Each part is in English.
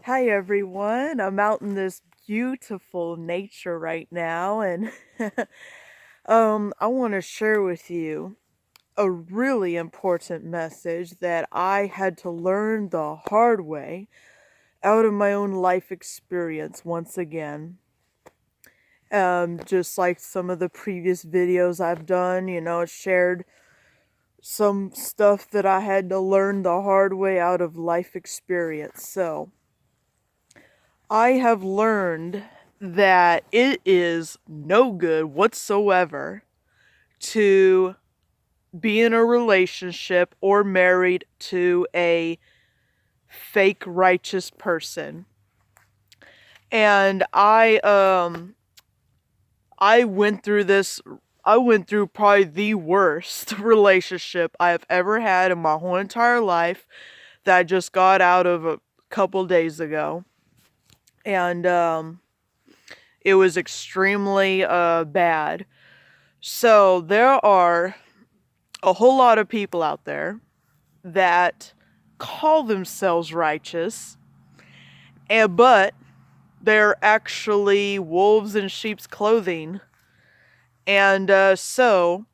Hi everyone. I'm out in this beautiful nature right now and I want to share with you a really important message that I had to learn the hard way out of my own life experience once again. Just like some of the previous videos I've done, shared some stuff that I had to learn the hard way out of life experience. So, I have learned that it is no good whatsoever to be in a relationship or married to a fake righteous person. And I went through this I went through probably the worst relationship I have ever had in my whole entire life that I just got out of a couple days ago. And it was extremely bad. So there are a whole lot of people out there that call themselves righteous, but they're actually wolves in sheep's clothing. And so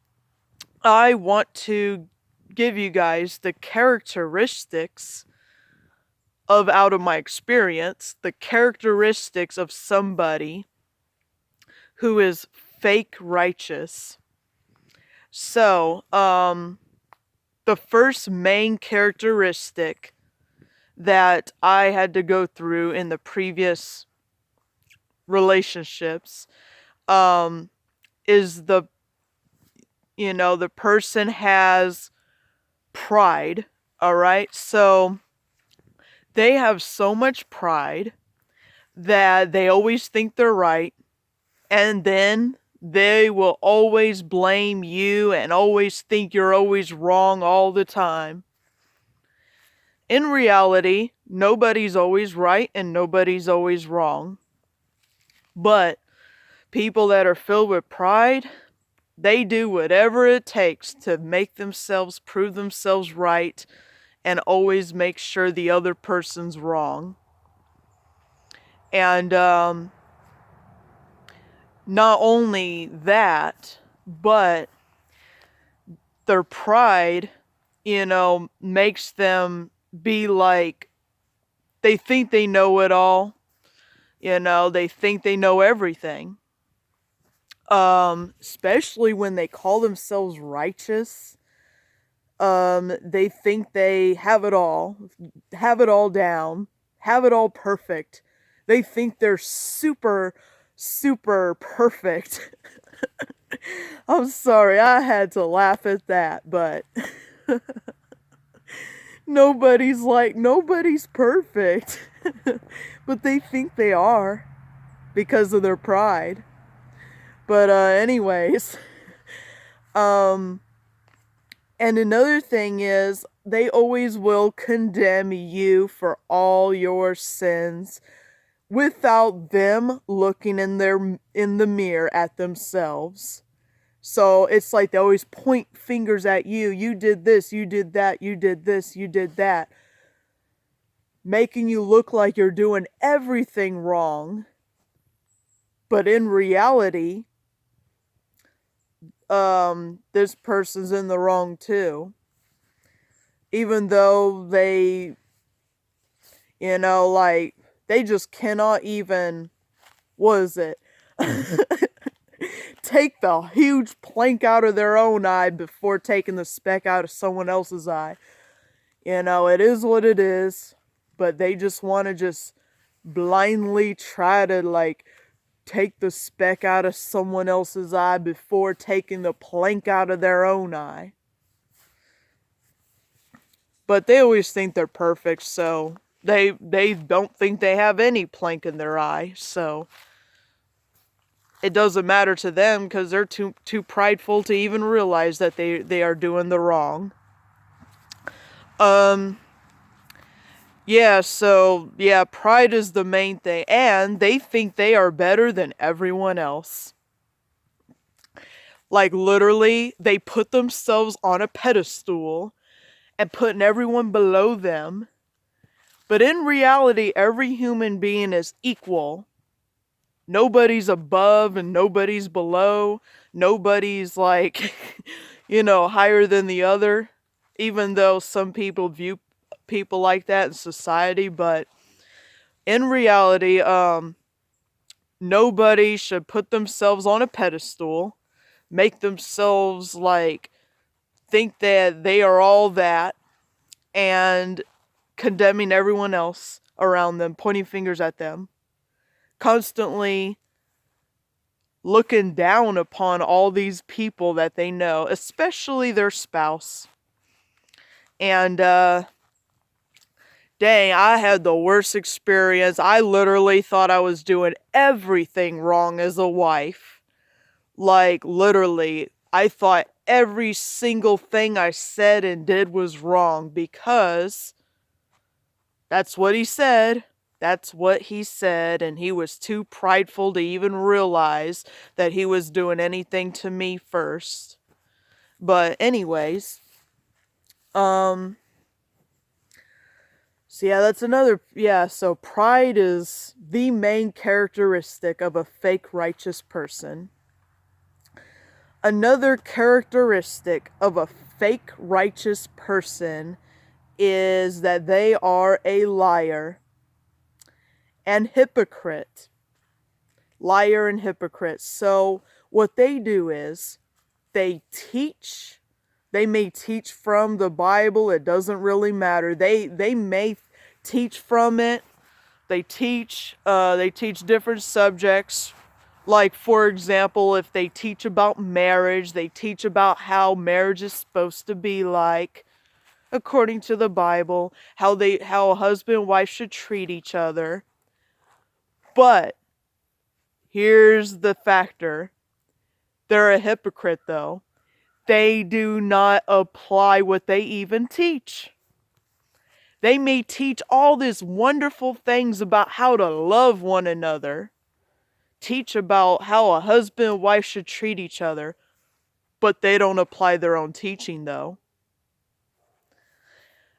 I want to give you guys the characteristics of out of my experience, the characteristics of somebody who is fake righteous. So, the first main characteristic that I had to go through in the previous relationships, um, is the person has pride. All right. So they have so much pride that they always think they're right. And then they will always blame you and always think you're always wrong all the time. In reality, nobody's always right and nobody's always wrong. But people that are filled with pride, they do whatever it takes to make themselves prove themselves right and always make sure the other person's wrong. And not only that, but their pride, makes them be like they think they know it all. They think they know everything. Especially when they call themselves righteous. They think they have it all down, have it all perfect. They think they're super, super perfect. I'm sorry, I had to laugh at that, but nobody's perfect. But they think they are because of their pride. But anyways, um and another thing is they always will condemn you for all your sins without them looking in the mirror at themselves. So it's like they always point fingers at you. You did this, you did that, you did this, you did that, making you look like you're doing everything wrong. But in reality, this person's in the wrong too. Even though they, like, they just cannot even, what is it? Take the huge plank out of their own eye before taking the speck out of someone else's eye. It is what it is, but they just want to just blindly try to, like, take the speck out of someone else's eye before taking the plank out of their own eye. But they always think they're perfect, so they don't think they have any plank in their eye, so it doesn't matter to them because they're too prideful to even realize that they are doing the wrong. Yeah, pride is the main thing, and they think they are better than everyone else. Like, literally, they put themselves on a pedestal and putting everyone below them, But in reality, every human being is equal. Nobody's above and nobody's below. Nobody's like, higher than the other. Even though some people view people like that in society. But in reality, nobody should put themselves on a pedestal, make themselves like think that they are all that, and condemning everyone else around them, pointing fingers at them, constantly looking down upon all these people that they know, especially their spouse. And dang, I had the worst experience. I literally thought I was doing everything wrong as a wife. Like, literally, I thought every single thing I said and did was wrong because that's what he said. That's what he said, and he was too prideful to even realize that he was doing anything to me first. But anyways, so that's another, so pride is the main characteristic of a fake righteous person. Another characteristic of a fake righteous person is that they are a liar and hypocrite. Liar and hypocrite. So what they do is they may teach from the Bible. It doesn't really matter. They may teach from it. They teach different subjects. Like, for example, if they teach about marriage, they teach about how marriage is supposed to be like, according to the Bible, how a husband and wife should treat each other. But here's the factor. They're a hypocrite, though. They do not apply what they even teach. They may teach all these wonderful things about how to love one another, teach about how a husband and wife should treat each other, but they don't apply their own teaching, though.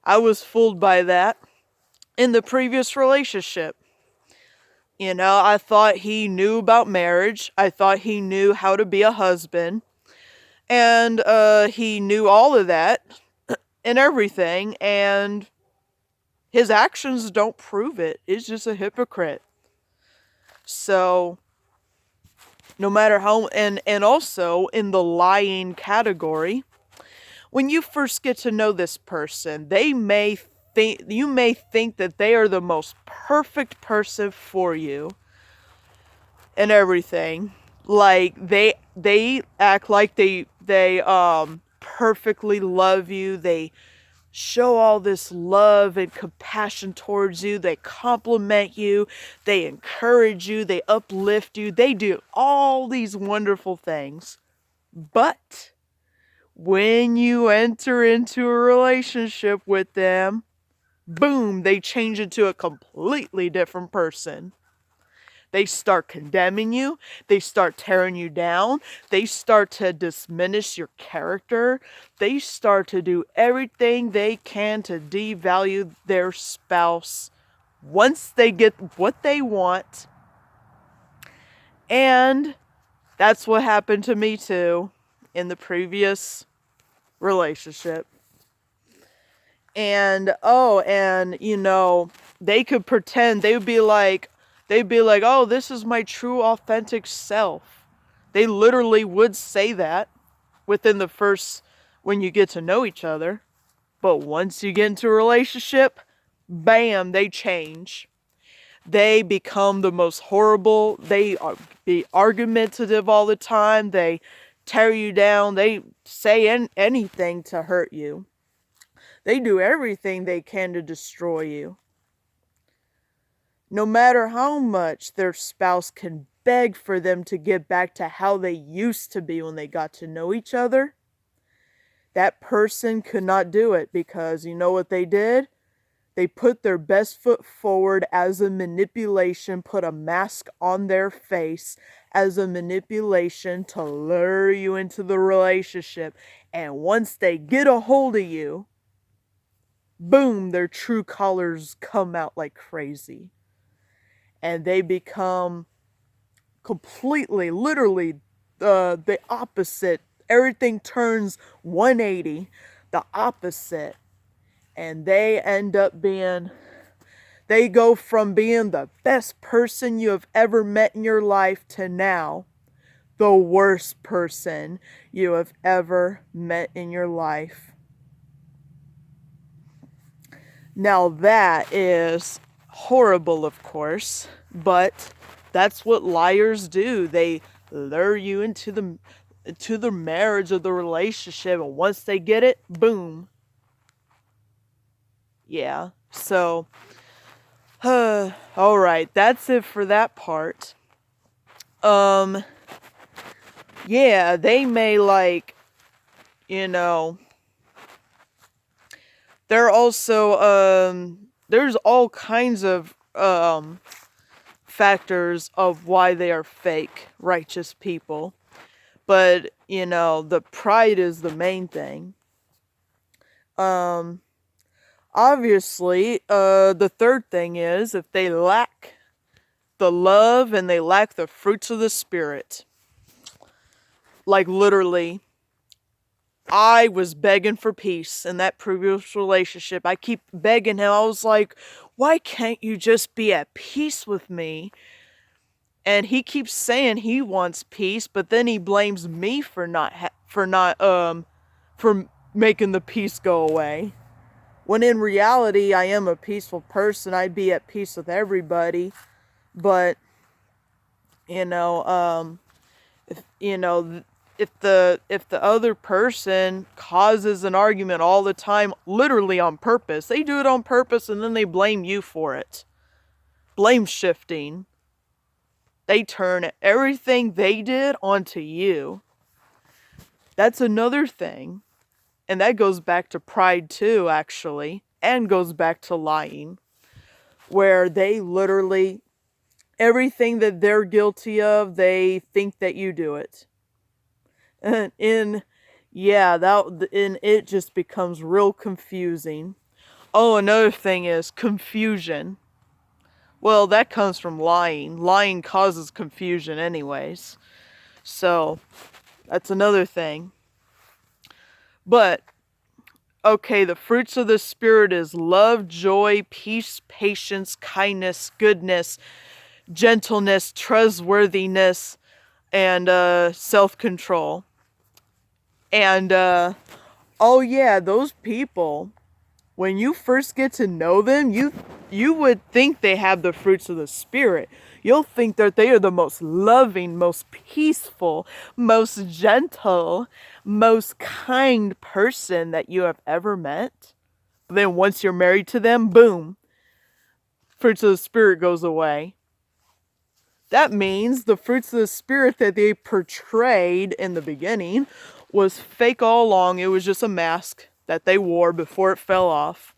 I was fooled by that in the previous relationship. I thought he knew about marriage. I thought he knew how to be a husband. And he knew all of that and everything. And his actions don't prove it. He's just a hypocrite. So, no matter how... And also, in the lying category, when you first get to know this person, you may think that they are the most perfect person for you and everything. Like, they act like they perfectly love you. They show all this love and compassion towards you. They compliment you. They encourage you. They uplift you. They do all these wonderful things. But when you enter into a relationship with them, boom, they change into a completely different person. They start condemning you. They start tearing you down. They start to diminish your character. They start to do everything they can to devalue their spouse once they get what they want. And that's what happened to me too in the previous relationship. And they could pretend, they'd be like, oh, this is my true authentic self. They literally would say that within the first, when you get to know each other. But once you get into a relationship, bam, they change. They become the most horrible. They be argumentative all the time. They tear you down. They say anything to hurt you. They do everything they can to destroy you. No matter how much their spouse can beg for them to get back to how they used to be when they got to know each other, that person could not do it because you know what they did? They put their best foot forward as a manipulation, put a mask on their face as a manipulation to lure you into the relationship. And once they get a hold of you, boom, their true colors come out like crazy. And they become completely, literally, the opposite. Everything turns 180, the opposite. And they end up being, they go from being the best person you have ever met in your life to now the worst person you have ever met in your life. Now that is horrible, of course, but that's what liars do. They lure you into the marriage or the relationship, and once they get it, boom. Yeah. So all right, that's it for that part. Yeah, they may like, you know, they're also there's all kinds of factors of why they are fake righteous people. But, you know, the pride is the main thing. Obviously, the third thing is if they lack the love and they lack the fruits of the Spirit. Like literally, I was begging for peace in that previous relationship. I keep begging him. I was like, why can't you just be at peace with me? And he keeps saying he wants peace, but then he blames me for for making the peace go away. When in reality, I am a peaceful person. I'd be at peace with everybody. But, you know, if the other person causes an argument all the time, literally on purpose, they do it on purpose and then they blame you for it. Blame shifting. They turn everything they did onto you. That's another thing. And that goes back to pride too, actually. And goes back to lying. Where they literally, everything that they're guilty of, they think that you do it. And it just becomes real confusing. Oh, another thing is confusion. Well, that comes from lying. Lying causes confusion anyways. So, that's another thing. But, okay, the fruits of the Spirit is love, joy, peace, patience, kindness, goodness, gentleness, trustworthiness, and self-control. And, oh yeah, those people, when you first get to know them, you would think they have the fruits of the Spirit. You'll think that they are the most loving, most peaceful, most gentle, most kind person that you have ever met. But then once you're married to them, boom, fruits of the Spirit goes away. That means the fruits of the Spirit that they portrayed in the beginning was fake all along. It was just a mask that they wore before it fell off.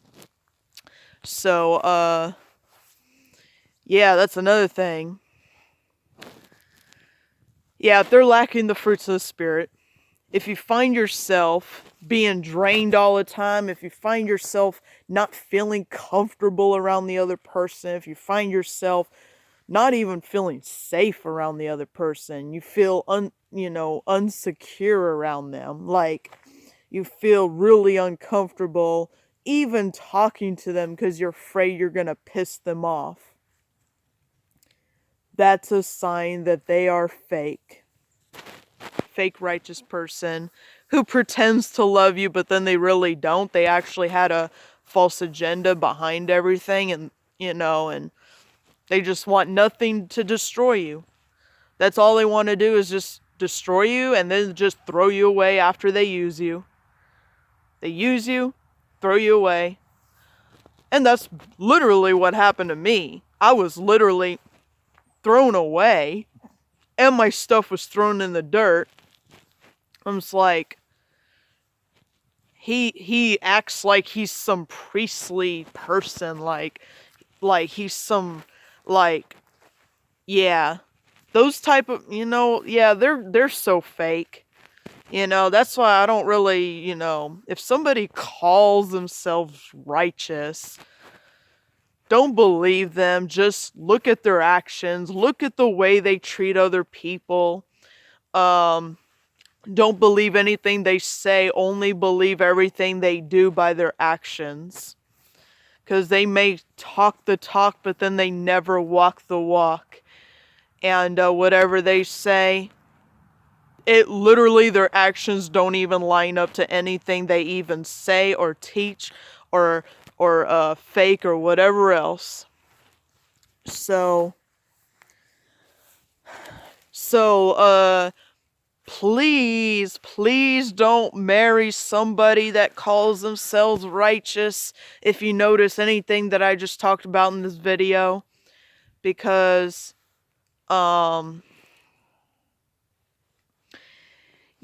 So, yeah, that's another thing. Yeah, if they're lacking the fruits of the Spirit, if you find yourself being drained all the time, if you find yourself not feeling comfortable around the other person, if you find yourself not even feeling safe around the other person, you feel unsecure around them, like you feel really uncomfortable even talking to them because you're afraid you're gonna piss them off. That's a sign that they are fake. Fake righteous person who pretends to love you, but then they really don't. They actually had a false agenda behind everything, and they just want nothing to destroy you. That's all they want to do is just destroy you and then just throw you away after they use you. They use you, throw you away. And that's literally what happened to me. I was literally thrown away and my stuff was thrown in the dirt. I'm just like, he acts like he's some priestly person, like he's some, like, yeah, those type of, yeah, they're so fake. That's why I don't really, if somebody calls themselves righteous, don't believe them. Just look at their actions. Look at the way they treat other people. Um, don't believe anything they say. Only believe everything they do by their actions. Because they may talk the talk, but then they never walk the walk. And whatever they say, it literally, their actions don't even line up to anything they even say or teach or fake or whatever else. So please don't marry somebody that calls themselves righteous if you notice anything that I just talked about in this video, because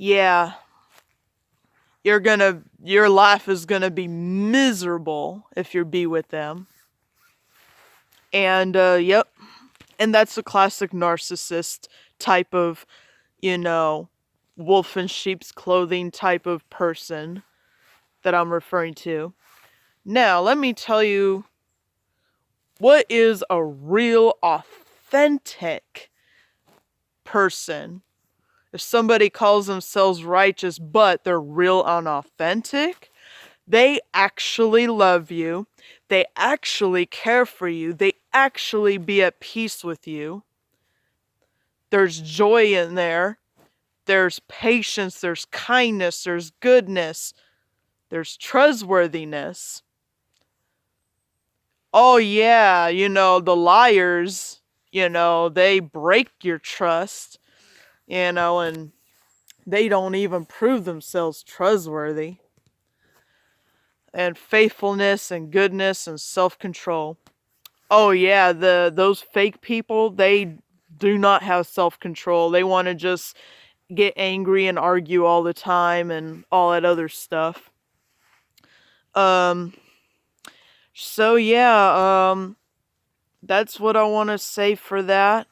yeah, your life is gonna be miserable if you be with them. And yep, and that's the classic narcissist type of, wolf in sheep's clothing type of person that I'm referring to. Now, let me tell you what is a real authentic person. If somebody calls themselves righteous but they're real unauthentic, they actually love you. They actually care for you. They actually be at peace with you. There's joy in there. There's patience. There's kindness. There's goodness. There's trustworthiness. Oh yeah, the liars, they break your trust, and they don't even prove themselves trustworthy. And faithfulness and goodness and self-control. Oh yeah, those fake people, they do not have self-control. They want to just get angry and argue all the time and all that other stuff. So yeah, that's what I want to say for that.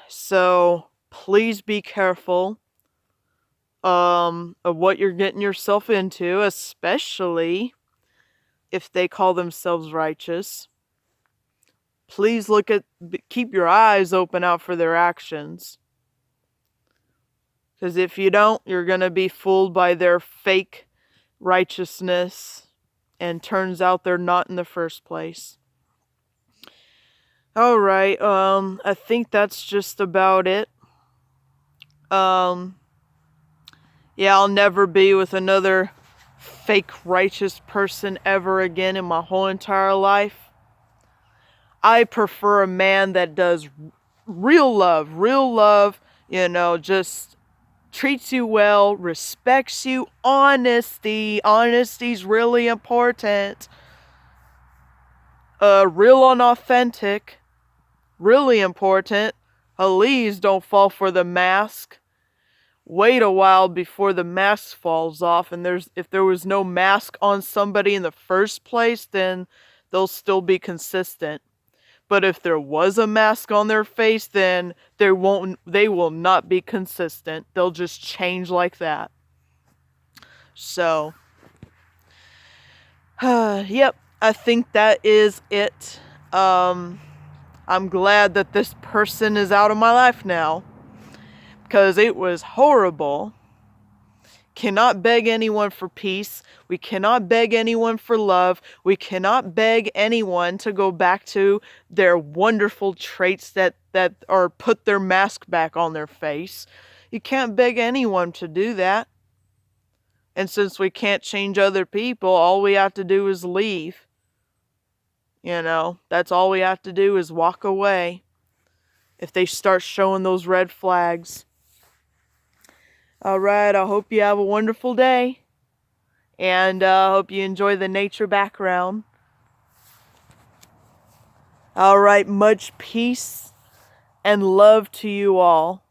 So please be careful of what you're getting yourself into, especially if they call themselves righteous. Please keep your eyes open out for their actions. Because if you don't, you're going to be fooled by their fake righteousness, and turns out they're not in the first place. Alright, I think that's just about it. Yeah, I'll never be with another fake righteous person ever again in my whole entire life. I prefer a man that does real love, just treats you well, respects you, honesty. Honesty's really important. Real and authentic, really important. Please don't fall for the mask. Wait a while before the mask falls off, and if there was no mask on somebody in the first place, then they'll still be consistent. But if there was a mask on their face, then they will not be consistent. They'll just change like that. So, yep, I think that is it. I'm glad that this person is out of my life now, because it was horrible. Cannot beg anyone for peace. We cannot beg anyone for love. We cannot beg anyone to go back to their wonderful traits that or put their mask back on their face. You can't beg anyone to do that. And since we can't change other people, all we have to do is leave. That's all we have to do is walk away if they start showing those red flags. Alright, I hope you have a wonderful day. And I hope you enjoy the nature background. Alright, much peace and love to you all.